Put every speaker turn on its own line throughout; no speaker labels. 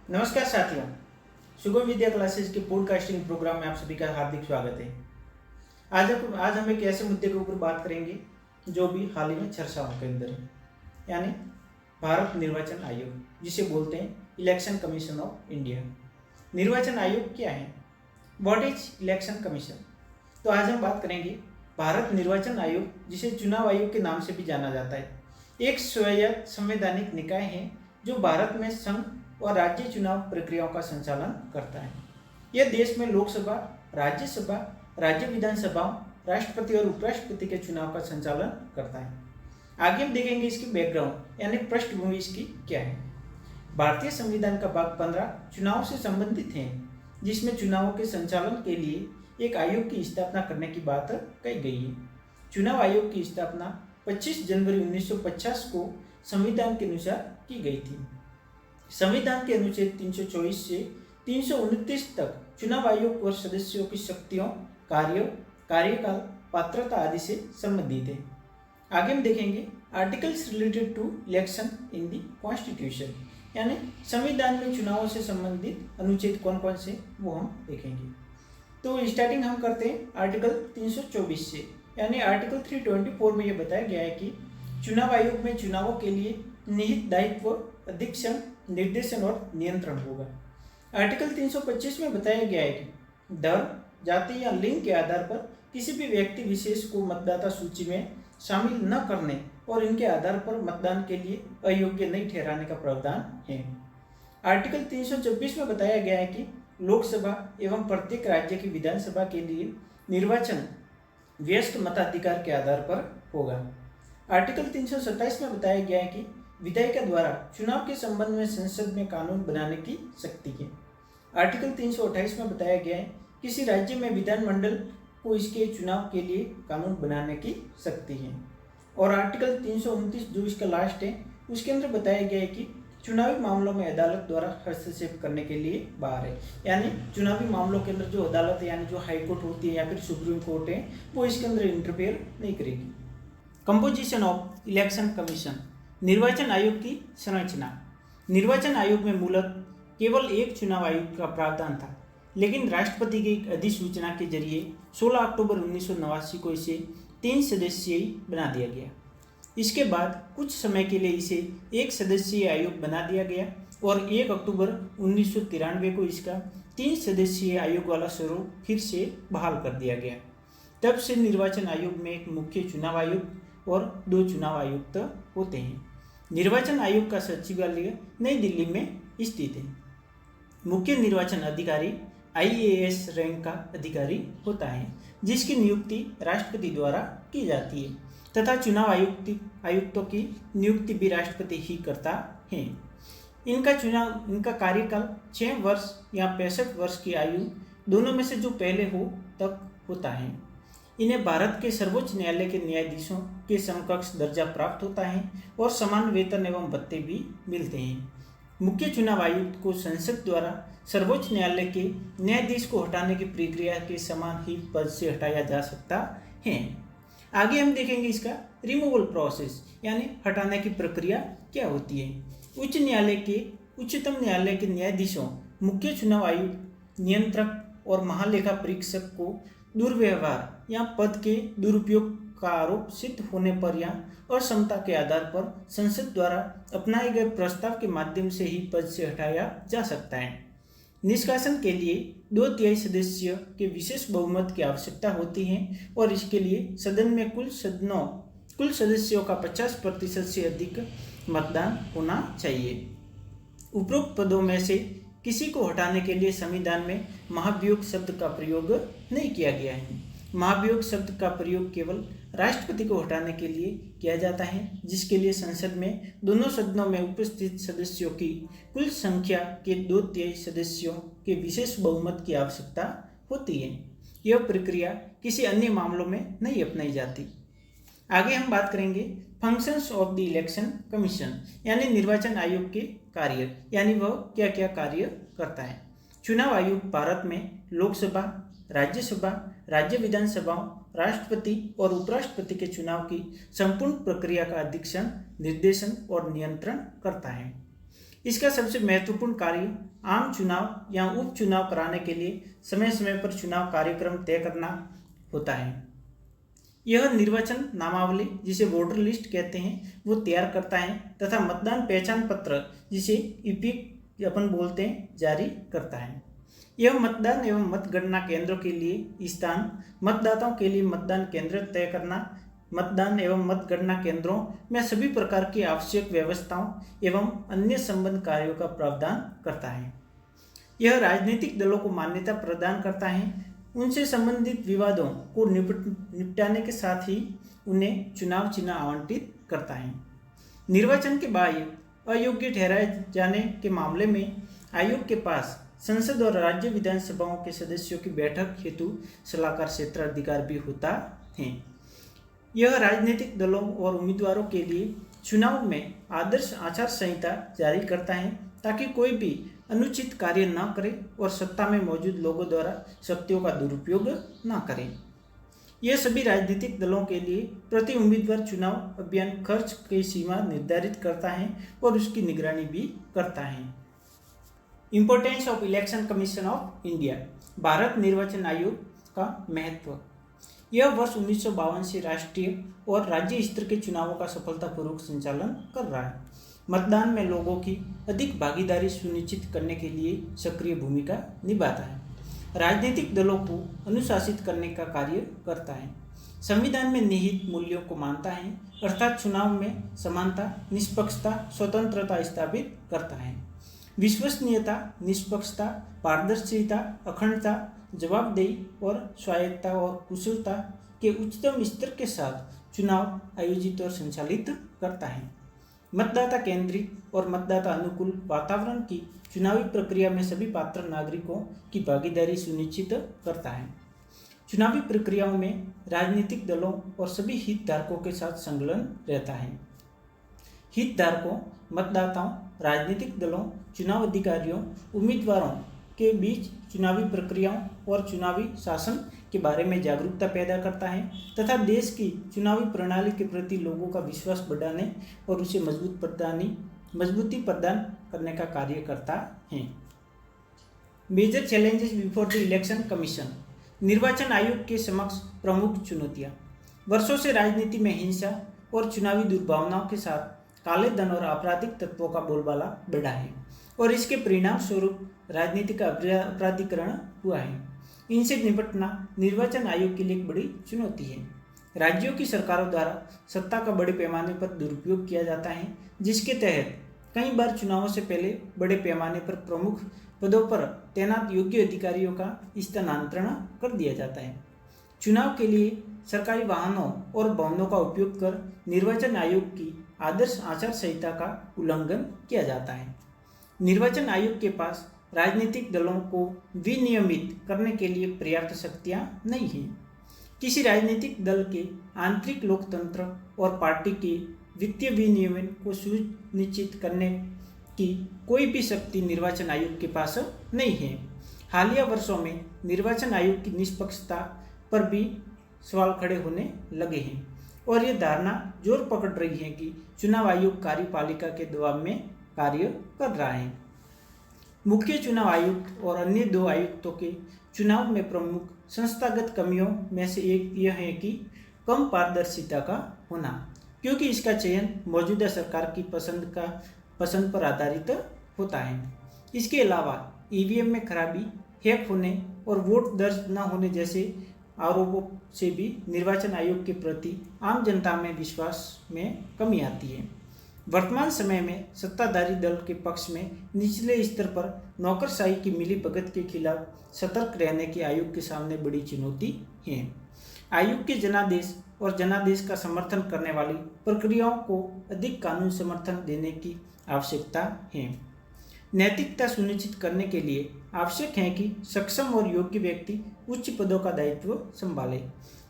नमस्कार साथियों, सुगम विद्या क्लासेस के पॉडकास्टिंग प्रोग्राम में आप सभी का हार्दिक स्वागत है। आज हम एक ऐसे मुद्दे के ऊपर बात करेंगे जो भी हाल ही में चर्चाओं के अंदर है, यानी भारत निर्वाचन आयोग, जिसे बोलते हैं इलेक्शन कमीशन ऑफ इंडिया। निर्वाचन आयोग क्या है? What is election commission? तो आज हम बात करेंगे भारत निर्वाचन आयोग, जिसे चुनाव आयोग के नाम से भी जाना जाता है। एक स्वायत्त संवैधानिक निकाय है जो भारत में संघ और राज्य चुनाव प्रक्रियाओं का संचालन करता है। यह देश में लोकसभा, राज्यसभा, राज्य विधानसभाओं, राष्ट्रपति और उपराष्ट्रपति के चुनाव का संचालन करता है। आगे हम देखेंगे इसकी बैकग्राउंड यानी पृष्ठभूमि इसकी क्या है। भारतीय संविधान का भाग 15 चुनाव से संबंधित है, जिसमें चुनावों के संचालन के लिए एक आयोग की स्थापना करने की बात कही गई है। चुनाव आयोग की स्थापना 25 जनवरी 1950 को संविधान के अनुसार की गई थी। संविधान के अनुच्छेद 324 से 329 तक चुनाव आयोग और सदस्यों की शक्तियों, कार्यों, कार्यकाल, पात्रता आदि से संबंधित है। आगे हम देखेंगे articles related to election in the constitution, यानी संविधान में चुनावों से संबंधित अनुच्छेद कौन कौन से, वो हम देखेंगे। तो स्टार्टिंग हम करते हैं आर्टिकल 324 से, यानी आर्टिकल 324 में यह बताया गया है कि चुनाव आयोग में चुनावों के लिए निहित दायित्व, अधीक्षण, निर्देशन और नियंत्रण होगा। आर्टिकल 325 में बताया गया है कि धर्म, जाति या लिंग के आधार पर किसी भी व्यक्ति विशेष को मतदाता सूची में शामिल न करने और इनके आधार पर मतदान के लिए अयोग्य नहीं ठहराने का प्रावधान है। आर्टिकल 326 में बताया गया है कि लोकसभा एवं प्रत्येक राज्य की विधानसभा के लिए निर्वाचन व्यस्त मताधिकार के आधार पर होगा। आर्टिकल 327 में बताया गया है कि विधायिका द्वारा चुनाव के संबंध में संसद में कानून बनाने की शक्ति है। आर्टिकल 328 में बताया गया है किसी राज्य में विधानमंडल को इसके चुनाव के लिए कानून बनाने की शक्ति है। और आर्टिकल 329 जो इसका लास्ट है, उसके अंदर बताया गया है कि चुनावी मामलों में अदालत द्वारा हस्तक्षेप करने के लिए बाहर है, यानी चुनावी मामलों के अंदर जो अदालत है, यानी जो हाई कोर्ट होती है या फिर सुप्रीम कोर्ट है, वो इसके अंदर इंटरफेयर नहीं करेगी। कंपोजिशन ऑफ इलेक्शन कमीशन, निर्वाचन आयोग की संरचना। निर्वाचन आयोग में मूलतः केवल एक चुनाव आयुक्त का प्रावधान था, लेकिन राष्ट्रपति की एक अधिसूचना के जरिए 16 अक्टूबर 1989 को इसे 3 सदस्यीय बना दिया गया। इसके बाद कुछ समय के लिए इसे एक सदस्यीय आयोग बना दिया गया और 1 अक्टूबर 1993 को इसका 3 सदस्यीय आयोग वाला स्वरूप फिर से बहाल कर दिया गया। तब से निर्वाचन आयोग में एक मुख्य चुनाव आयुक्त और 2 चुनाव आयुक्त होते हैं। निर्वाचन आयोग का सचिवालय नई दिल्ली में स्थित है। मुख्य निर्वाचन अधिकारी IAS रैंक का अधिकारी होता है, जिसकी नियुक्ति राष्ट्रपति द्वारा की जाती है तथा चुनाव आयुक्तों की नियुक्ति भी राष्ट्रपति ही करता है। इनका कार्यकाल 6 वर्ष या 65 वर्ष की आयु दोनों में से जो पहले हो तक होता है। इन्हें भारत के सर्वोच्च न्यायालय के न्यायाधीशों के समकक्ष दर्जा प्राप्त होता है और समान वेतन एवं भत्ते भी मिलते हैं। मुख्य चुनाव आयुक्त को संसद द्वारा सर्वोच्च न्यायालय के न्यायाधीश को हटाने की प्रक्रिया के समान ही पद से हटाया जा सकता है। आगे हम देखेंगे इसका रिमूवल प्रोसेस, यानी हटाने की प्रक्रिया क्या होती है। उच्चतम न्यायालय के न्यायाधीशों, मुख्य चुनाव आयुक्त, नियंत्रक और महालेखा परीक्षक को दुर्व्यवहार या पद के दुरुपयोग का आरोप सिद्ध होने पर या असमता के आधार पर संसद द्वारा अपनाए गए प्रस्ताव के माध्यम से ही पद से हटाया जा सकता है। निष्कासन के लिए 2/3 सदस्य के विशेष बहुमत की आवश्यकता होती है और इसके लिए सदन में कुल सदस्यों का 50% से अधिक मतदान होना चाहिए। उपरोक्त पदों में से किसी को हटाने के लिए संविधान में महाभियोग शब्द का प्रयोग नहीं किया गया है। महाभियोग शब्द का प्रयोग केवल राष्ट्रपति को हटाने के लिए किया जाता है, जिसके लिए संसद में दोनों सदनों में उपस्थित सदस्यों की कुल संख्या के 2/3 सदस्यों के विशेष बहुमत की आवश्यकता होती है। यह प्रक्रिया किसी अन्य मामलों में नहीं अपनाई जाती। आगे हम बात करेंगे functions of the election commission, यानी निर्वाचन आयोग के कार्य, यानी वह क्या क्या कार्य करता है। चुनाव आयोग भारत में लोकसभा, राज्यसभा, राज्य विधानसभाओं, राष्ट्रपति और उपराष्ट्रपति के चुनाव की संपूर्ण प्रक्रिया का अधीक्षण, निर्देशन और नियंत्रण करता है। इसका सबसे महत्वपूर्ण कार्य आम चुनाव या उपचुनाव कराने के लिए समय समय पर चुनाव कार्यक्रम तय करना होता है। यह निर्वाचन नामावली, जिसे वोटर लिस्ट कहते हैं, वो तैयार करता है तथा मतदान पहचान पत्र, जिसे ईपिक अपन बोलते हैं, जारी करता है। यह मतदान एवं मतगणना केंद्रों के लिए स्थान, मतदाताओं के लिए मतदान केंद्र तय करना, मतदान एवं मतगणना केंद्रों में सभी प्रकार की आवश्यक व्यवस्थाओं एवं अन्य संबंध कार्यों का प्रावधान करता है। यह राजनीतिक दलों को मान्यता प्रदान करता है, उनसे संबंधित विवादों को निपटाने के साथ ही उन्हें चुनाव चिन्ह आवंटित करता है। निर्वाचन के बाह्य अयोग्य ठहराए जाने के मामले में आयोग के पास संसद और राज्य विधानसभाओं के सदस्यों की बैठक हेतु सलाहकार क्षेत्राधिकार भी होता है। यह राजनीतिक दलों और उम्मीदवारों के लिए चुनाव में आदर्श आचार संहिता जारी करता है ताकि कोई भी अनुचित कार्य न करे और सत्ता में मौजूद लोगों द्वारा शक्तियों का दुरुपयोग न करें। यह सभी राजनीतिक दलों के लिए प्रति उम्मीदवार चुनाव अभियान खर्च की सीमा निर्धारित करता है और उसकी निगरानी भी करता है। Importance of election commission of India, Bharat निर्वाचन आयोग का महत्व। यह वर्ष 1952 से राष्ट्रीय और राज्य स्तर के चुनावों का सफलतापूर्वक संचालन कर रहा है। मतदान में लोगों की अधिक भागीदारी सुनिश्चित करने के लिए सक्रिय भूमिका निभाता है। राजनीतिक दलों को अनुशासित करने का कार्य करता है। संविधान में निहित मूल्यों को मानता है, अर्थात चुनाव में समानता, निष्पक्षता, स्वतंत्रता स्थापित करता है। विश्वसनीयता, निष्पक्षता, पारदर्शिता, अखंडता, जवाबदेही और स्वायत्तता और कुशलता के उच्चतम स्तर के साथ चुनाव आयोजित और संचालित करता है। मतदाता केंद्रित और मतदाता अनुकूल वातावरण की चुनावी प्रक्रिया में सभी पात्र नागरिकों की भागीदारी सुनिश्चित करता है। चुनावी प्रक्रियाओं में राजनीतिक दलों और सभी हितधारकों के साथ संलग्न रहता है। हितधारकों, मतदाताओं, राजनीतिक दलों, चुनाव अधिकारियों, उम्मीदवारों के बीच चुनावी प्रक्रियाओं और चुनावी शासन के बारे में जागरूकता पैदा करता है तथा देश की चुनावी प्रणाली के प्रति लोगों का विश्वास बढ़ाने और उसे मजबूती प्रदान करने का कार्य करता है। Major challenges before the election commission, निर्वाचन आयोग के समक्ष प्रमुख चुनौतियां। वर्षों से राजनीति में हिंसा और चुनावी दुर्भावनाओं के साथ काले धन और आपराधिक तत्वों का बोलबाला बढ़ा है और इसके परिणाम स्वरूप राजनीति का अपराधीकरण हुआ है। इनसे निपटना निर्वाचन आयोग के लिए एक बड़ी चुनौती है। राज्यों की सरकारों द्वारा सत्ता का बड़े पैमाने पर दुरुपयोग किया जाता है, जिसके तहत कई बार चुनावों से पहले बड़े पैमाने पर प्रमुख पदों पर तैनात योग्य अधिकारियों का स्थानांतरण कर दिया जाता है। चुनाव के लिए सरकारी वाहनों और भवनों का उपयोग कर निर्वाचन आयोग की आदर्श आचार संहिता का उल्लंघन किया जाता है। निर्वाचन आयोग के पास राजनीतिक दलों को विनियमित करने के लिए पर्याप्त शक्तियां नहीं हैं। किसी राजनीतिक दल के आंतरिक लोकतंत्र और पार्टी के वित्तीय विनियमन को सुनिश्चित करने की कोई भी शक्ति निर्वाचन आयोग के पास नहीं है। हालिया वर्षों में निर्वाचन आयोग की निष्पक्षता पर भी सवाल खड़े होने लगे हैं और ये धारणा जोर पकड़ रही है कि चुनाव आयोग कार्यपालिका के दबाव में कार्य कर रहा है। मुख्य चुनाव आयुक्त और अन्य दो आयुक्तों के चुनाव में प्रमुख संस्थागत कमियों में से एक यह है कि कम पारदर्शिता का होना, क्योंकि इसका चयन मौजूदा सरकार की पसंद पर आधारित होता है। इसके अलावा ईवीएम में खराबी, हैक होने और वोट दर्ज न होने जैसे आरोपों से भी निर्वाचन आयोग के प्रति आम जनता में विश्वास में कमी आती है। वर्तमान समय में सत्ताधारी दल के पक्ष में निचले स्तर पर नौकरशाही की मिलीभगत के खिलाफ सतर्क रहने की आयोग के सामने बड़ी चुनौती है। आयोग के जनादेश और जनादेश का समर्थन करने वाली प्रक्रियाओं को अधिक कानून समर्थन देने की आवश्यकता है। नैतिकता सुनिश्चित करने के लिए आवश्यक है कि सक्षम और योग्य व्यक्ति उच्च पदों का दायित्व संभाले।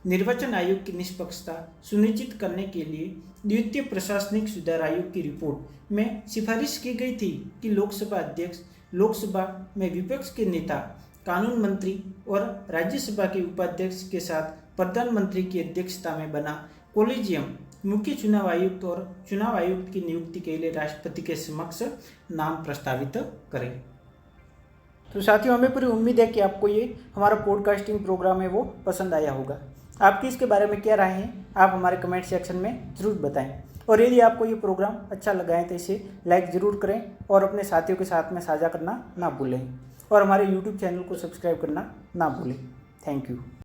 निर्वाचन आयोग की निष्पक्षता सुनिश्चित करने के लिए द्वितीय प्रशासनिक सुधार आयोग की रिपोर्ट में सिफारिश की गई थी कि लोकसभा अध्यक्ष, लोकसभा में विपक्ष के नेता, कानून मंत्री और राज्यसभा के उपाध्यक्ष के साथ प्रधानमंत्री की अध्यक्षता में बना कोलिजियम मुख्य चुनाव आयुक्त और चुनाव आयुक्त की नियुक्ति के लिए राष्ट्रपति के समक्ष नाम प्रस्तावित करें। तो साथियों, हमें पूरी उम्मीद है कि आपको ये हमारा पॉडकास्टिंग प्रोग्राम है वो पसंद आया होगा। आपकी इसके बारे में क्या राय है आप हमारे कमेंट सेक्शन में ज़रूर बताएं। और यदि आपको ये प्रोग्राम अच्छा लगा है तो इसे लाइक ज़रूर करें और अपने साथियों के साथ में साझा करना ना भूलें, और हमारे YouTube चैनल को सब्सक्राइब करना ना भूलें। Thank you.